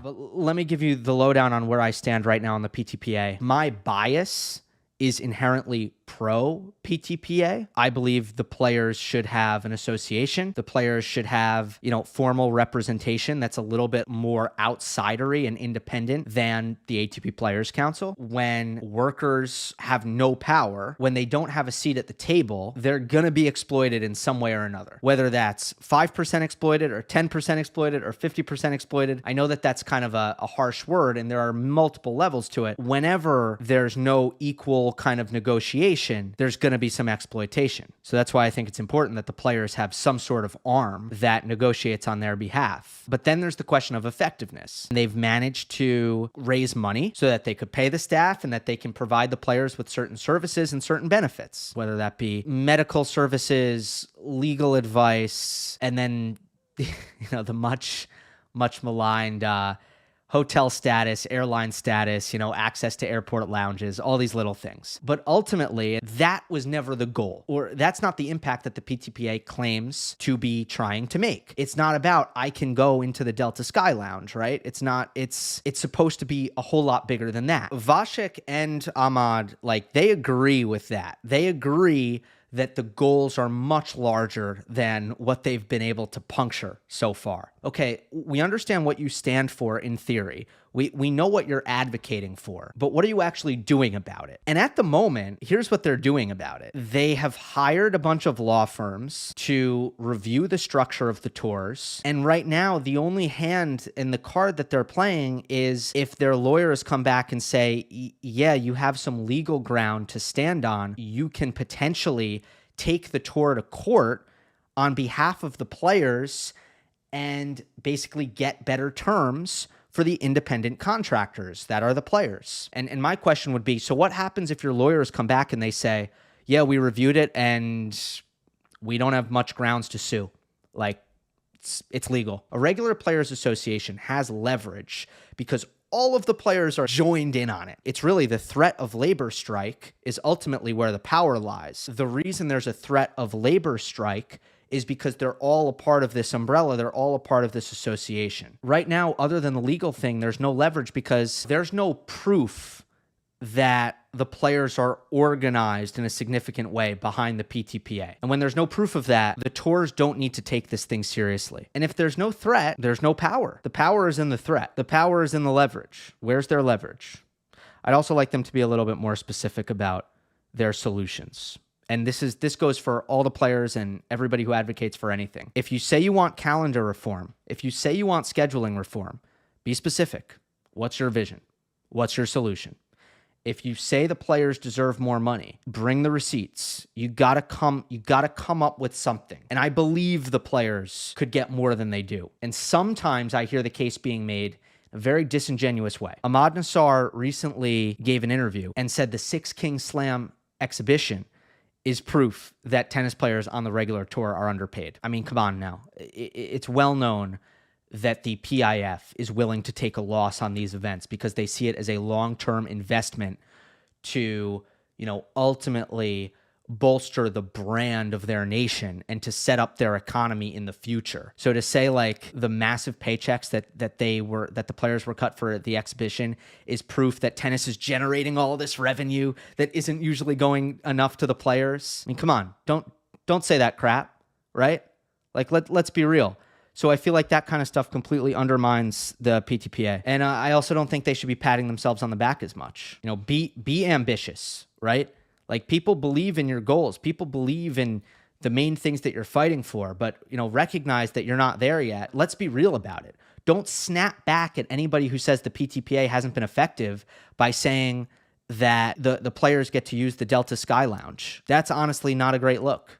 But let me give you the lowdown on where I stand right now on the PTPA. My bias is inherently pro PTPA. I believe the players should have an association. The players should have, formal representation that's a little bit more outsidery and independent than the ATP Players Council. When workers have no power, when they don't have a seat at the table, they're gonna be exploited in some way or another. Whether that's 5% exploited or 10% exploited or 50% exploited. I know that that's kind of a harsh word and there are multiple levels to it. Whenever there's no equal kind of negotiation, there's going to be some exploitation. So that's why I think it's important that the players have some sort of arm that negotiates on their behalf. But then there's the question of effectiveness. They've managed to raise money so that they could pay the staff and that they can provide the players with certain services and certain benefits, whether that be medical services, legal advice, and then the much maligned hotel status, airline status, access to airport lounges, all these little things. But ultimately, that was never the goal, or that's not the impact that the PTPA claims to be trying to make. It's not about, I can go into the Delta Sky Lounge, right? It's not, it's supposed to be a whole lot bigger than that. Roddick and Ahmad, they agree with that. They agree that the goals are much larger than what they've been able to puncture so far. Okay, we understand what you stand for in theory. We know what you're advocating for, but what are you actually doing about it? And at the moment, here's what they're doing about it. They have hired a bunch of law firms to review the structure of the tours. And right now, the only hand in the card that they're playing is if their lawyers come back and say, yeah, you have some legal ground to stand on, you can potentially take the tour to court on behalf of the players and basically get better terms for the independent contractors that are the players. And my question would be, so what happens if your lawyers come back and they say, yeah, we reviewed it and we don't have much grounds to sue? It's legal. A regular players association has leverage because all of the players are joined in on it. It's really the threat of labor strike is ultimately where the power lies. The reason there's a threat of labor strike is because they're all a part of this umbrella. They're all a part of this association. Right now, other than the legal thing, there's no leverage because there's no proof that the players are organized in a significant way behind the PTPA. And when there's no proof of that, the tours don't need to take this thing seriously. And if there's no threat, there's no power. The power is in the threat. The power is in the leverage. Where's their leverage? I'd also like them to be a little bit more specific about their solutions. And this goes for all the players and everybody who advocates for anything. If you say you want calendar reform, if you say you want scheduling reform, be specific. What's your vision? What's your solution? If you say the players deserve more money, bring the receipts. You gotta come up with something. And I believe the players could get more than they do. And sometimes I hear the case being made in a very disingenuous way. Ahmad Nassar recently gave an interview and said the Six King Slam exhibition is proof that tennis players on the regular tour are underpaid. I mean, come on now. It's well known that the PIF is willing to take a loss on these events because they see it as a long-term investment to, ultimately bolster the brand of their nation and to set up their economy in the future. So to say the massive paychecks that the players were cut for the exhibition is proof that tennis is generating all this revenue that isn't usually going enough to the players. I mean, come on, don't say that crap, right? Let's be real. So I feel like that kind of stuff completely undermines the PTPA. And I also don't think they should be patting themselves on the back as much. Be ambitious, right? People believe in your goals. People believe in the main things that you're fighting for, but, recognize that you're not there yet. Let's be real about it. Don't snap back at anybody who says the PTPA hasn't been effective by saying that the players get to use the Delta Sky Lounge. That's honestly not a great look.